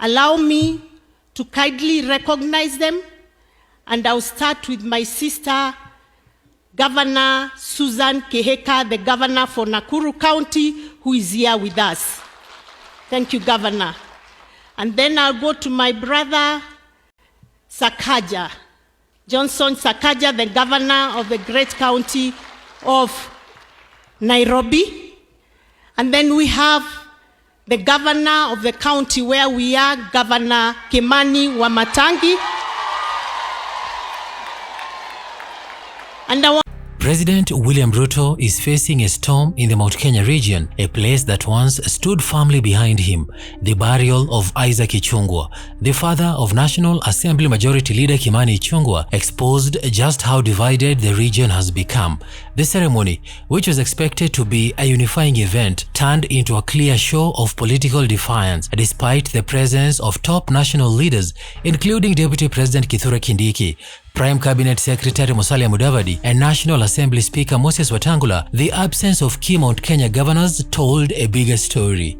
Allow me to kindly recognize them, and I'll start with my sister, Governor Susan Kihika, the governor for Nakuru County, who is here with us. Thank you, Governor. And then I'll go to my brother, Sakaja, Johnstone Sakaja, the governor of the great county of Nairobi. And then we have the governor of the county where we are, Governor Kimani WAMATANGI. And President William Ruto is facing a storm in the Mount Kenya region, a place that once stood firmly behind him, the burial of Isaac Ichungwa. The father of National Assembly Majority Leader Kimani Ichungwa exposed just how divided the region has become. The ceremony, which was expected to be a unifying event, turned into a clear show of political defiance, despite the presence of top national leaders, including Deputy President Kithure Kindiki, Prime Cabinet Secretary Musalia Mudavadi, and National Assembly Speaker Moses Wetangula. The absence of key Mount Kenya governors told a bigger story.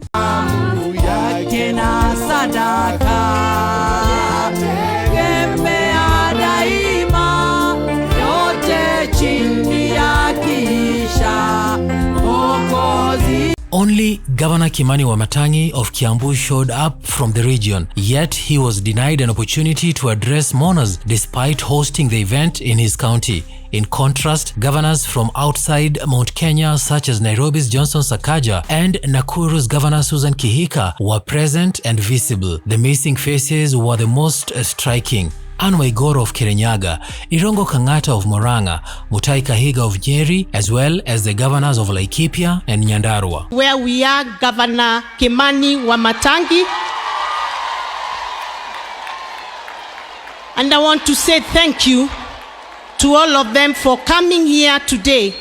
Only Governor Kimani WAMATANGI of Kiambu showed up from the region, yet he was denied an opportunity to address mourners despite hosting the event in his county. In contrast, governors from outside Mount Kenya such as Nairobi's Johnstone Sakaja and Nakuru's Governor Susan Kihika were present and visible. The missing faces were the most striking. Ann Waiguru of Kirinyaga, Irungu Kangata of Muranga, Mutahi Kahiga of Nyeri, as well as the governors of Laikipia and Nyandarua. Where we are, Governor Kimani WAMATANGI. And I want to say thank you to all of them for coming here today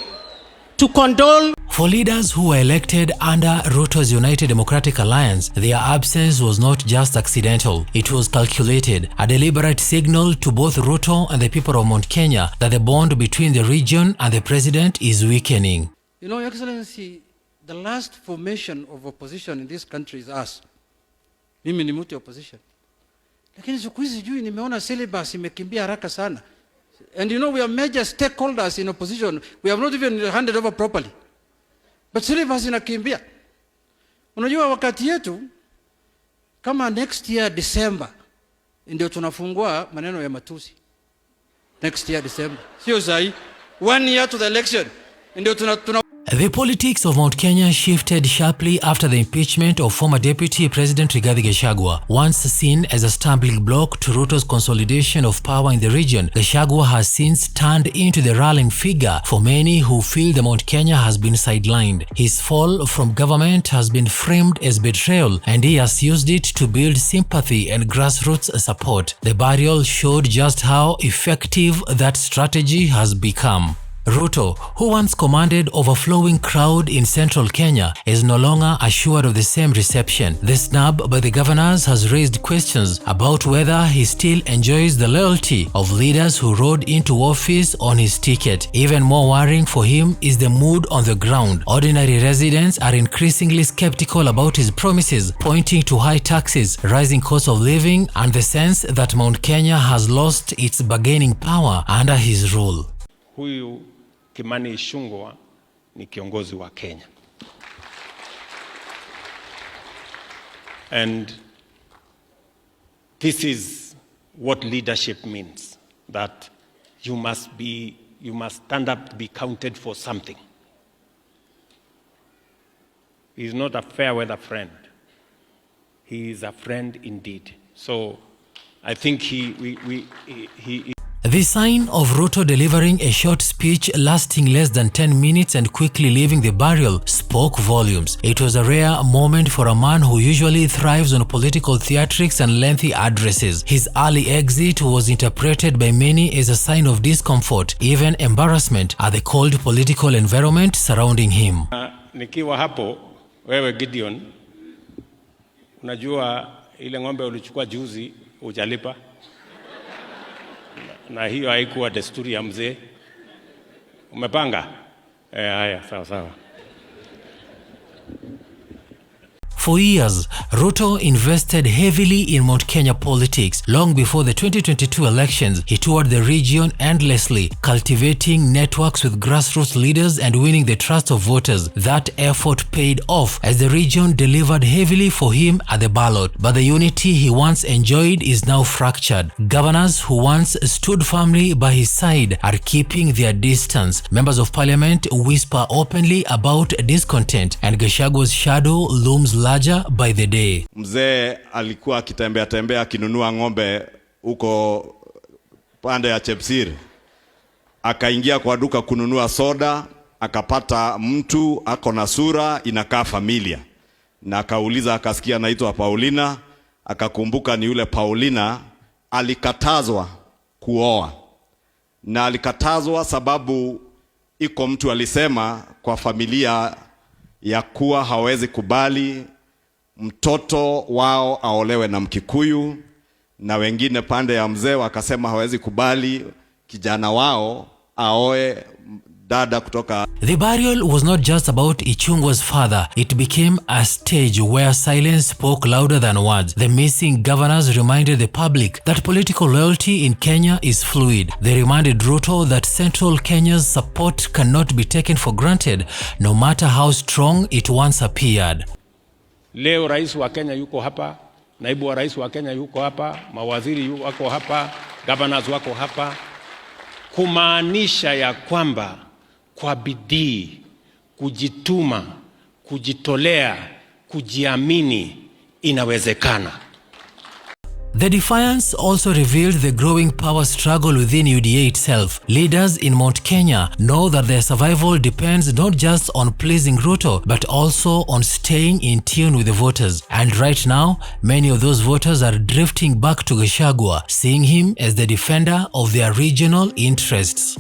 to condole. For leaders who were elected under Ruto's United Democratic Alliance, their absence was not just accidental. It was calculated, a deliberate signal to both Ruto and the people of Mount Kenya that the bond between the region and the president is weakening. You know, Your Excellency, the last formation of opposition in this country is us. Mimi ni mtu opposition. Lakini siku hizi juu nimeona syllabus imekimbia haraka sana. And you know, we are major stakeholders in opposition. We have not even handed over properly. But syllabus inakimbia. Unajua wakati yetu, kama next year December, ndio tunafungua maneno ya matusi. Next year December. Sio sahi. 1 year to the election. Ndio tuna The politics of Mount Kenya shifted sharply after the impeachment of former Deputy President Rigathi Gachagua. Once seen as a stumbling block to Ruto's consolidation of power in the region, Gachagua has since turned into the rallying figure for many who feel the Mount Kenya has been sidelined. His fall from government has been framed as betrayal, and he has used it to build sympathy and grassroots support. The burial showed just how effective that strategy has become. Ruto, who once commanded overflowing crowd in central Kenya, is no longer assured of the same reception. The snub by the governors has raised questions about whether he still enjoys the loyalty of leaders who rode into office on his ticket. Even more worrying for him is the mood on the ground. Ordinary residents are increasingly skeptical about his promises, pointing to high taxes, rising cost of living, and the sense that Mount Kenya has lost its bargaining power under his rule. Huyu Kimani Ichungwa ni kiongozi wa Kenya. And this is what leadership means, that you must stand up to be counted for something. He is not a fair weather friend. He is a friend indeed. So I think he The sign of Ruto delivering a short speech lasting less than 10 minutes and quickly leaving the burial spoke volumes. It was a rare moment for a man who usually thrives on political theatrics and lengthy addresses. His early exit was interpreted by many as a sign of discomfort, even embarrassment, at the cold political environment surrounding him. Nikiwa hapo, wewe Gideon, unajua ile ng'ombe ulichukua juzi hujalipa? Na hiyo haikuwa desturi ya mzee. Umepanga? Haya, sawa sawa. For years, Ruto invested heavily in Mount Kenya politics. Long before the 2022 elections, he toured the region endlessly, cultivating networks with grassroots leaders and winning the trust of voters. That effort paid off as the region delivered heavily for him at the ballot. But the unity he once enjoyed is now fractured. Governors who once stood firmly by his side are keeping their distance. Members of parliament whisper openly about discontent, and Gachagwa's shadow looms larger by the day. Mzee alikuwa akitembea akinunua ng'ombe huko pande ya Chepsir. Akaingia kwa duka kununua soda, akapata mtu ako na sura inakaa familia. Na akauliza, akasikia anaitwa Paulina, akakumbuka ni yule Paulina alikatazwa kuoa. Na alikatazwa sababu iko mtu alisema kwa familia ya kuwa hawezi kubali mtoto wao aolewe na Mkikuyu, na wengine pande ya mzee wakasema hawezi kubali kijana wao aoe dada kutoka. The burial was not just about Ichungwa's father. It became a stage where silence spoke louder than words. The missing governors reminded the public that political loyalty in Kenya is fluid. They reminded Ruto that central Kenya's support cannot be taken for granted, no matter how strong it once appeared. Leo rais wa Kenya yuko hapa, naibu wa rais wa Kenya yuko hapa, mawaziri wako hapa, governors wako hapa, kumaanisha ya kwamba kwa bidii, kujituma, kujitolea, kujiamini inawezekana. The defiance also revealed the growing power struggle within UDA itself. Leaders in Mount Kenya know that their survival depends not just on pleasing Ruto, but also on staying in tune with the voters. And right now, many of those voters are drifting back to Gachagua, seeing him as the defender of their regional interests.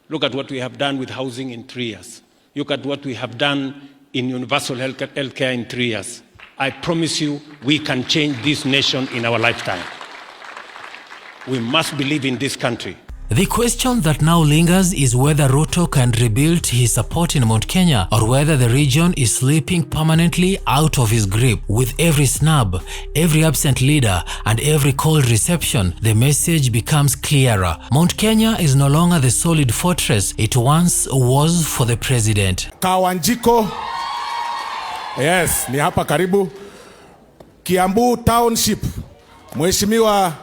Look at what we have done with housing in 3 years. Look at what we have done in universal healthcare in 3 years. I promise you, we can change this nation in our lifetime. We must believe in this country. The question that now lingers is whether Ruto can rebuild his support in Mount Kenya, or whether the region is slipping permanently out of his grip. With every snub, every absent leader, and every cold reception, the message becomes clearer. Mount Kenya is no longer the solid fortress it once was for the president. Kawanjiko, yes, ni hapa karibu. Kiambu Township, Mheshimiwa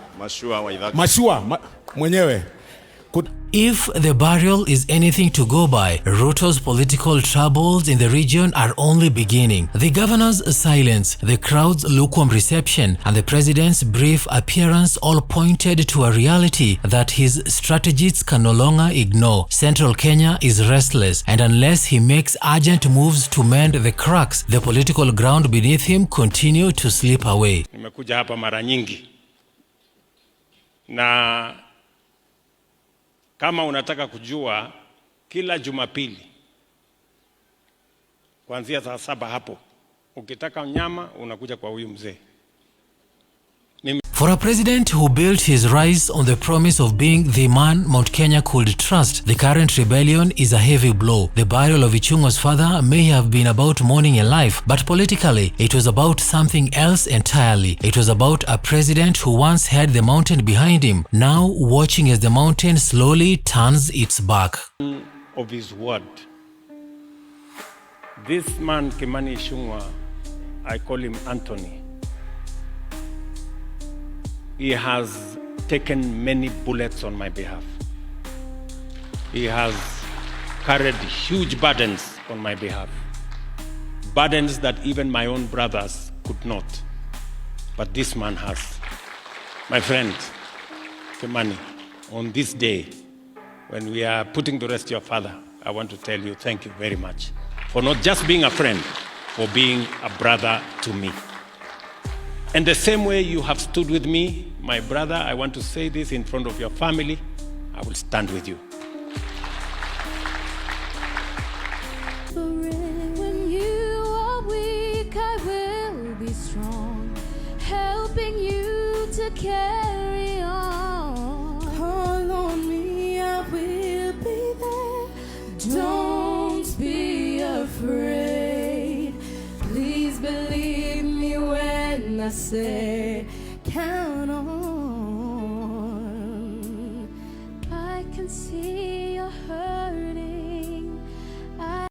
Mashua mwenyewe. If the burial is anything to go by, Ruto's political troubles in the region are only beginning. The governor's silence, the crowd's lukewarm reception, and the president's brief appearance all pointed to a reality that his strategists can no longer ignore. Central Kenya is restless, and unless he makes urgent moves to mend the cracks, the political ground beneath him continue to slip away. Nimekuja hapa mara nyingi. Na kama unataka kujua, kila Jumapili kuanzia saa 7 hapo, ukitaka nyama unakuja kwa huyu mzee. For a president who built his rise on the promise of being the man Mount Kenya could trust, the current rebellion is a heavy blow. The burial of Ichungwa's father may have been about mourning a life, but politically, it was about something else entirely. It was about a president who once had the mountain behind him, now watching as the mountain slowly turns its back. Of his word. This man, Kimani Ichungwa, I call him Anthony. He has taken many bullets on my behalf. He has carried huge burdens on my behalf. Burdens that even my own brothers could not. But this man has. My friend, Kimani, on this day, when we are putting to rest your father, I want to tell you thank you very much for not just being a friend, for being a brother to me. And the same way you have stood with me, my brother, I want to say this in front of your family, I will stand with you. When you are weak, I will be strong, helping you to carry on. Call on me, I will be there. Don't be afraid. Please believe me. down on. I can see